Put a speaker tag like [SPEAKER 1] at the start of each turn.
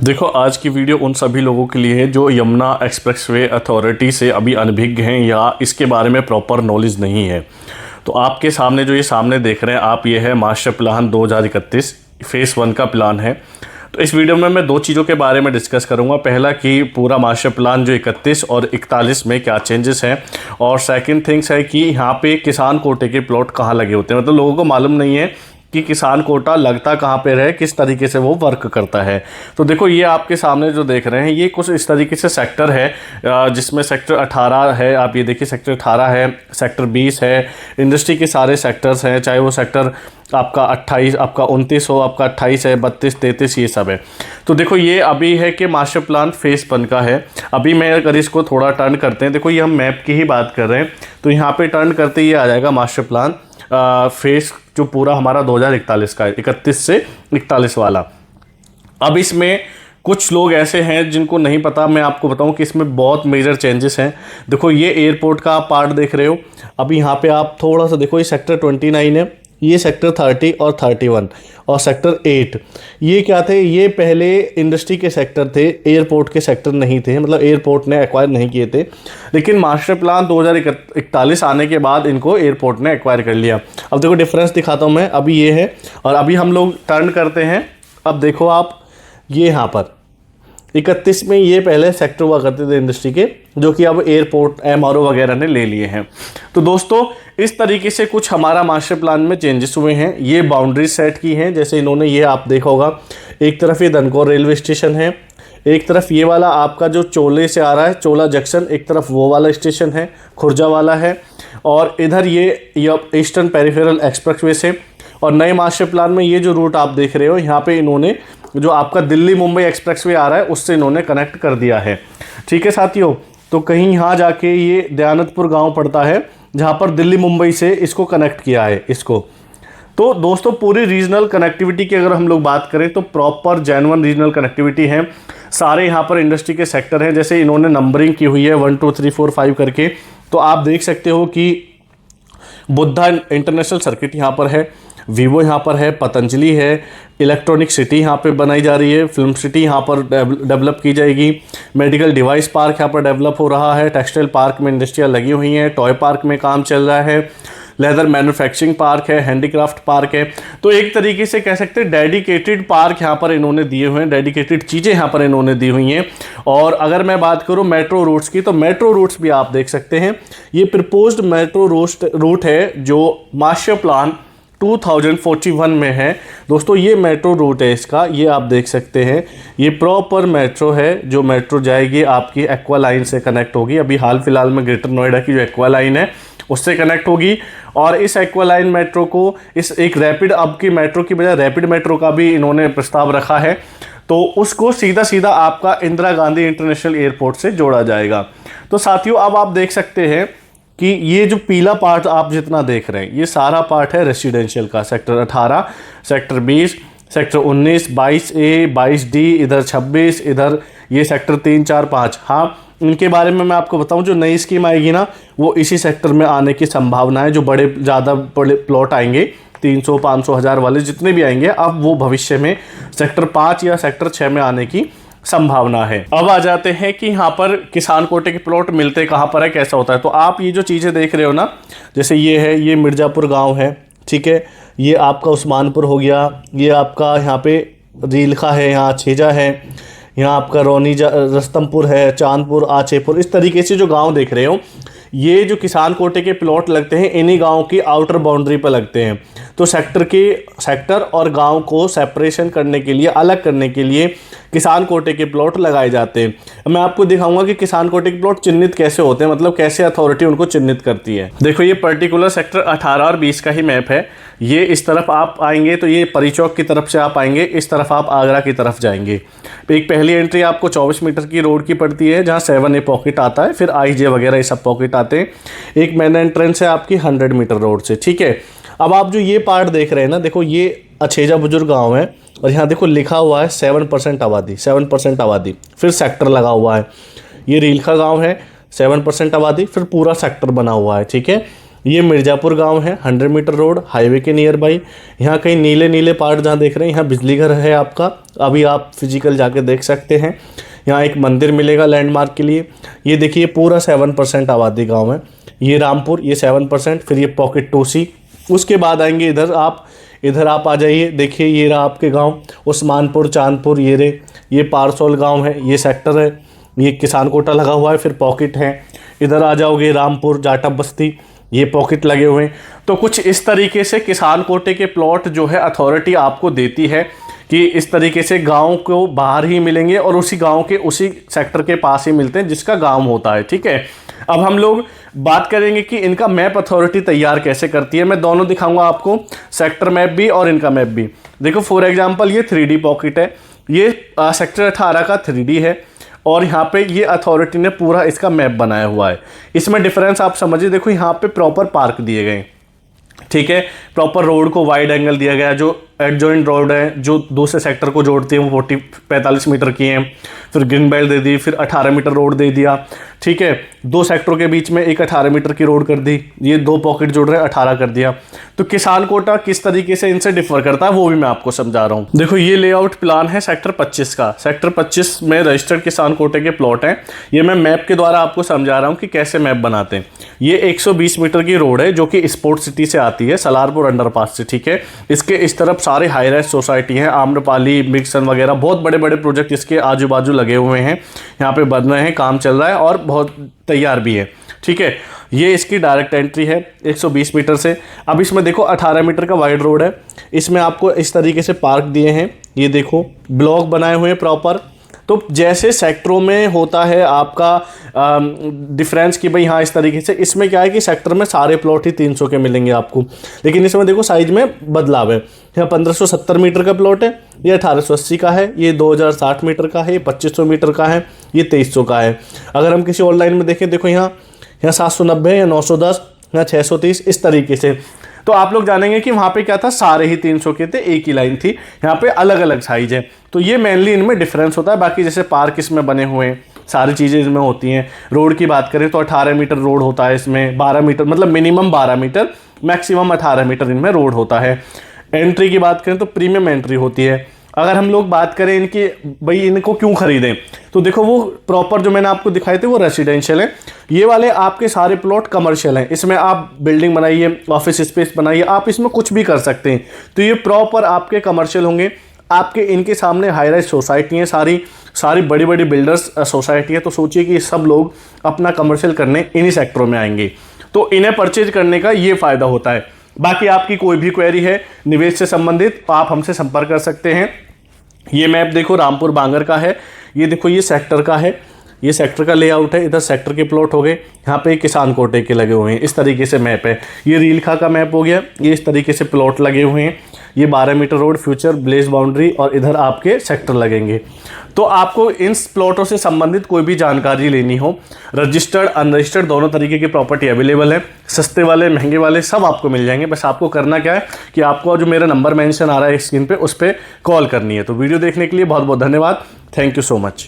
[SPEAKER 1] देखो, आज की वीडियो उन सभी लोगों के लिए है जो यमुना एक्सप्रेसवे अथॉरिटी से अभी अनभिज्ञ हैं या इसके बारे में प्रॉपर नॉलेज नहीं है। तो आपके सामने जो ये सामने देख रहे हैं आप, ये है मास्टर प्लान 2031 फेज़ 1 का प्लान है। तो इस वीडियो में मैं दो चीज़ों के बारे में डिस्कस करूंगा। पहला कि पूरा मास्टर प्लान जो 31 और 41 में क्या चेंजेस हैं, और सेकंड थिंग्स है कि यहाँ पे किसान कोटे के प्लॉट कहाँ लगे होते हैं। मतलब लोगों को मालूम नहीं है कि किसान कोटा लगता कहाँ पे रहे, किस तरीके से वो वर्क करता है। तो देखो, ये आपके सामने जो देख रहे हैं ये कुछ इस तरीके से सेक्टर है, जिसमें सेक्टर 18 है। आप ये देखिए, सेक्टर 18 है, सेक्टर 20 है। इंडस्ट्री के सारे सेक्टर्स हैं, चाहे वो सेक्टर आपका 28, आपका 29 हो, आपका 28 है, 32, 33, ये सब है। तो देखो, ये अभी है कि मास्टर प्लान फेज़ 1 का है। अभी मैं अगर इसको थोड़ा टर्न करते हैं, देखो ये हम मैप की ही बात कर रहे हैं, तो यहाँ पे टर्न करते ही आ जाएगा मास्टर प्लान फेज़ जो पूरा हमारा 2041 का है, 31 से 41 वाला। अब इसमें कुछ लोग ऐसे हैं जिनको नहीं पता, मैं आपको बताऊं कि इसमें बहुत मेजर चेंजेस हैं। देखो, ये एयरपोर्ट का आप पार्ट देख रहे हो। अभी यहाँ पे आप थोड़ा सा देखो, ये सेक्टर 29 है, ये सेक्टर 30 और 31 और सेक्टर 8, ये क्या थे? ये पहले इंडस्ट्री के सेक्टर थे, एयरपोर्ट के सेक्टर नहीं थे। मतलब एयरपोर्ट ने एक्वायर नहीं किए थे, लेकिन मास्टर प्लान 2041 आने के बाद इनको एयरपोर्ट ने एक्वायर कर लिया। अब देखो डिफरेंस दिखाता हूँ मैं। अभी ये है और अभी हम लोग टर्न करते हैं। अब देखो आप, ये यहाँ पर 31 में ये पहले सेक्टर हुआ करते थे इंडस्ट्री के, जो कि अब एयरपोर्ट एमआरओ वगैरह ने ले लिए हैं। तो दोस्तों, इस तरीके से कुछ हमारा मास्टर प्लान में चेंजेस हुए हैं। ये बाउंड्री सेट की हैं, जैसे इन्होंने, ये आप देखा होगा, एक तरफ ये धनकोर रेलवे स्टेशन है, एक तरफ ये वाला आपका जो चोले से आ रहा है, चोला जंक्शन, एक तरफ वो वाला स्टेशन है, खुर्जा वाला है, और इधर ये ईस्टर्न पेरिफेरल एक्सप्रेसवे से। और नए मास्टर प्लान में ये जो रूट आप देख रहे हो, यहाँ पे इन्होंने जो आपका दिल्ली मुंबई एक्सप्रेसवे आ रहा है उससे इन्होंने कनेक्ट कर दिया है। ठीक है साथियों, तो कहीं यहाँ जाके ये दयानतपुर गांव पड़ता है, जहाँ पर दिल्ली मुंबई से इसको कनेक्ट किया है इसको। तो दोस्तों, पूरी रीजनल कनेक्टिविटी की अगर हम लोग बात करें तो प्रॉपर जेन्युइन रीजनल कनेक्टिविटी है। सारे यहाँ पर इंडस्ट्री के सेक्टर हैं, जैसे इन्होंने नंबरिंग की हुई है 1 2 3 4 5 करके। तो आप देख सकते हो कि बुद्धा इंटरनेशनल सर्किट यहाँ पर है, वीवो यहाँ पर है, पतंजलि है, इलेक्ट्रॉनिक सिटी यहाँ पे बनाई जा रही है, फिल्म सिटी यहाँ पर डेवलप की जाएगी, मेडिकल डिवाइस पार्क यहाँ पर डेवलप हो रहा है, टेक्सटाइल पार्क में इंडस्ट्रियाँ लगी हुई हैं, टॉय पार्क में काम चल रहा है, लेदर मैन्युफैक्चरिंग पार्क है, हैंडीक्राफ्ट पार्क है। तो एक तरीके से कह सकते हैं डेडिकेटेड पार्क यहाँ पर इन्होंने दिए हुए हैं, डेडिकेटेड चीज़ें यहाँ पर इन्होंने दी हुई हैं। और अगर मैं बात करूँ मेट्रो रूट्स की, तो मेट्रो रूट्स भी आप देख सकते हैं। ये प्रपोज्ड मेट्रो रूट है जो मास्टर प्लान 2041 में है। दोस्तों, ये मेट्रो रूट है इसका, ये आप देख सकते हैं। ये प्रॉपर मेट्रो है, जो मेट्रो जाएगी आपकी एक्वा लाइन से कनेक्ट होगी। अभी हाल फिलहाल में ग्रेटर नोएडा की जो एक्वा लाइन है उससे कनेक्ट होगी। और इस एक्वा लाइन मेट्रो को, इस एक रैपिड, अब की मेट्रो की बजाय रैपिड मेट्रो का भी इन्होंने प्रस्ताव रखा है, तो उसको सीधा सीधा आपका इंदिरा गांधी इंटरनेशनल एयरपोर्ट से जोड़ा जाएगा। तो साथियों, अब आप देख सकते हैं कि ये जो पीला पार्ट आप जितना देख रहे हैं, ये सारा पार्ट है रेसिडेंशियल का। Sector 18, sector 20, sector 19, 22A, 22D, इधर 26, इधर ये सेक्टर 3, 4, 5। हाँ, इनके बारे में मैं आपको बताऊं, जो नई स्कीम आएगी ना, वो इसी सेक्टर में आने की संभावना है। जो ज़्यादा बड़े प्लॉट आएंगे, 300, 500, 1000 वाले जितने भी आएंगे, अब वो भविष्य में सेक्टर 5 या सेक्टर 6 में आने की संभावना है। अब आ जाते हैं कि यहाँ पर किसान कोटे के प्लॉट मिलते कहाँ पर है, कैसा होता है। तो आप ये जो चीज़ें देख रहे हो ना, जैसे ये है, ये मिर्ज़ापुर गांव है, ठीक है, ये आपका उस्मानपुर हो गया, ये आपका यहाँ पे रीलखा है, यहाँ छेजा है, यहाँ आपका रौनी रस्तमपुर है, चांदपुर, आचेपुर, इस तरीके से जो गाँव देख रहे हो, ये जो किसान कोटे के प्लॉट लगते हैं इन्हीं गाँव की आउटर बाउंड्री पर लगते हैं। तो सेक्टर और गांव को सेपरेशन करने के लिए, अलग करने के लिए किसान कोटे के प्लॉट लगाए जाते हैं। मैं आपको दिखाऊंगा कि किसान कोटे के प्लॉट चिन्हित कैसे होते हैं, मतलब कैसे अथॉरिटी उनको चिन्हित करती है। देखो, ये पर्टिकुलर सेक्टर 18 और 20 का ही मैप है। ये इस तरफ आप आएंगे तो ये परी चौक की तरफ से आप आएंगे, इस तरफ आप आगरा की तरफ जाएंगे। एक पहली एंट्री आपको 24 मीटर की रोड की पड़ती है, जहाँ 7A पॉकेट आता है, फिर IJ वगैरह ये सब पॉकेट आते हैं। एक मेन एंट्रेंस है आपकी 100 मीटर रोड से, ठीक है। अब आप जो ये पार्ट देख रहे हैं ना, देखो ये अछेजा बुजुर्ग गांव है, और यहाँ देखो लिखा हुआ है 7% आबादी, 7% आबादी, फिर सेक्टर लगा हुआ है। ये रीलखा गांव है, 7% आबादी, फिर पूरा सेक्टर बना हुआ है, ठीक है। ये मिर्ज़ापुर गांव है, 100 मीटर रोड, हाईवे के नियर बाई। यहाँ कहीं नीले नीले पार्ट जहाँ देख रहे हैं, यहाँ बिजली घर है आपका, अभी आप फिजिकल जाके देख सकते हैं। यहाँ एक मंदिर मिलेगा लैंडमार्क के लिए। ये देखिए पूरा 7% आबादी गांव है। ये रामपुर, ये 7%, फिर ये पॉकेट टोसी। उसके बाद आएंगे इधर आप आ जाइए, देखिए ये रहा आपके गांव उस्मानपुर, चांदपुर, ये पारसोल गांव है, ये सेक्टर है, ये किसान कोटा लगा हुआ है, फिर पॉकेट है। इधर आ जाओगे रामपुर, जाटव बस्ती, ये पॉकेट लगे हुए हैं। तो कुछ इस तरीके से किसान कोटे के प्लॉट जो है अथॉरिटी आपको देती है कि इस तरीके से गांव को बाहर ही मिलेंगे और उसी गांव के उसी सेक्टर के पास ही मिलते हैं जिसका गांव होता है, ठीक है। अब हम लोग बात करेंगे कि इनका मैप अथॉरिटी तैयार कैसे करती है। मैं दोनों दिखाऊंगा आपको, सेक्टर मैप भी और इनका मैप भी। देखो फॉर एग्जांपल ये 3D पॉकेट है, ये सेक्टर 18 का 3D है और यहाँ पे ये अथॉरिटी ने पूरा इसका मैप बनाया हुआ है। इसमें डिफरेंस आप समझिए, देखो यहाँ पे प्रॉपर पार्क दिए गए, ठीक है, प्रॉपर रोड को वाइड एंगल दिया गया, जो एडजॉइंट रोड है जो दूसरे सेक्टर को जोड़ती है वो 45 मीटर की है। फिर ग्रीन बेल्ट दे दी, फिर 18 मीटर रोड दे दिया, ठीक है। 2 सेक्टरों के बीच में एक 18 मीटर की रोड कर दी, ये 2 पॉकेट जोड़ रहे हैं, 18 कर दिया। तो किसान कोटा किस तरीके से इनसे डिफर करता है वो भी मैं आपको समझा रहा हूँ। देखो ये लेआउट प्लान है सेक्टर 25 का। सेक्टर 25 में रजिस्टर्ड किसान कोटे के प्लॉट हैं। ये मैं मैप के द्वारा आपको समझा रहा हूँ कि कैसे मैप बनाते हैं। ये 120 मीटर की रोड है जो कि स्पोर्ट सिटी से आती है, सलारपुर अंडरपास से, ठीक है। इसके इस तरफ सारे हाई राइज सोसाइटी हैं, आम्रपाली, मिक्सन वगैरह, बहुत बड़े बड़े प्रोजेक्ट इसके आजू बाजू लगे हुए हैं। यहाँ पे बन रहे हैं, काम चल रहा है और बहुत तैयार भी है, ठीक है। ये इसकी डायरेक्ट एंट्री है 120 मीटर से। अब इसमें देखो 18 मीटर का वाइड रोड है, इसमें आपको इस तरीके से पार्क दिए हैं, ये देखो ब्लॉक बनाए हुए हैं प्रॉपर। तो जैसे सेक्टरों में होता है आपका डिफरेंस कि भाई हाँ इस तरीके से, इसमें क्या है कि सेक्टर में सारे प्लॉट ही 300 के मिलेंगे आपको, लेकिन इसमें देखो साइज में बदलाव है। यहाँ 1570 मीटर का प्लॉट है, ये 1880 का है, ये 2060 मीटर का है, ये 2500 मीटर का है, ये 2300 का है। अगर हम किसी ऑनलाइन में देखें, देखो यहाँ 790 या 910 या 630, इस तरीके से। तो आप लोग जानेंगे कि वहाँ पे क्या था, सारे ही 300 के थे, एक ही लाइन थी। यहाँ पे अलग अलग साइज है, तो ये मेनली इनमें डिफरेंस होता है। बाकी जैसे पार्क इसमें बने हुए हैं, सारी चीज़ें इसमें होती हैं। रोड की बात करें तो 18 मीटर रोड होता है इसमें, 12 मीटर मतलब मिनिमम 12 मीटर, मैक्सिमम 18 मीटर इनमें रोड होता है। एंट्री की बात करें तो प्रीमियम एंट्री होती है। अगर हम लोग बात करें इनकी, भाई इनको क्यों खरीदें, तो देखो वो प्रॉपर जो मैंने आपको दिखाए थे वो रेसिडेंशियल है, ये वाले आपके सारे प्लॉट कमर्शियल हैं। इसमें आप बिल्डिंग बनाइए, ऑफिस स्पेस बनाइए, आप इसमें कुछ भी कर सकते हैं। तो ये प्रॉपर आपके कमर्शियल होंगे। आपके इनके सामने हाई राइज सोसाइटी हैं, सारी बड़ी बड़ी बिल्डर्स सोसाइटी है। तो सोचिए कि सब लोग अपना कमर्शियल करने इन्हीं सेक्टरों में आएंगे, तो इन्हें परचेज करने का ये फ़ायदा होता है। बाकी आपकी कोई भी क्वेरी है निवेश से संबंधित तो आप हमसे संपर्क कर सकते हैं। ये मैप देखो रामपुर बांगर का है, ये देखो ये सेक्टर का है, ये सेक्टर का लेआउट है। इधर सेक्टर के प्लॉट हो गए, यहाँ पे किसान कोटे के लगे हुए हैं, इस तरीके से मैप है। ये रीलखा का मैप हो गया, ये इस तरीके से प्लॉट लगे हुए हैं। ये 12 metre road, future, blaze boundary और इधर आपके सेक्टर लगेंगे। तो आपको इन प्लॉटों से संबंधित कोई भी जानकारी लेनी हो, रजिस्टर्ड अनरजिस्टर्ड दोनों तरीके की प्रॉपर्टी अवेलेबल है, सस्ते वाले महंगे वाले सब आपको मिल जाएंगे। बस आपको करना क्या है कि आपको जो मेरा नंबर मेंशन आ रहा है स्क्रीन पे, उस पर कॉल करनी है। तो वीडियो देखने के लिए बहुत बहुत धन्यवाद। Thank you so much.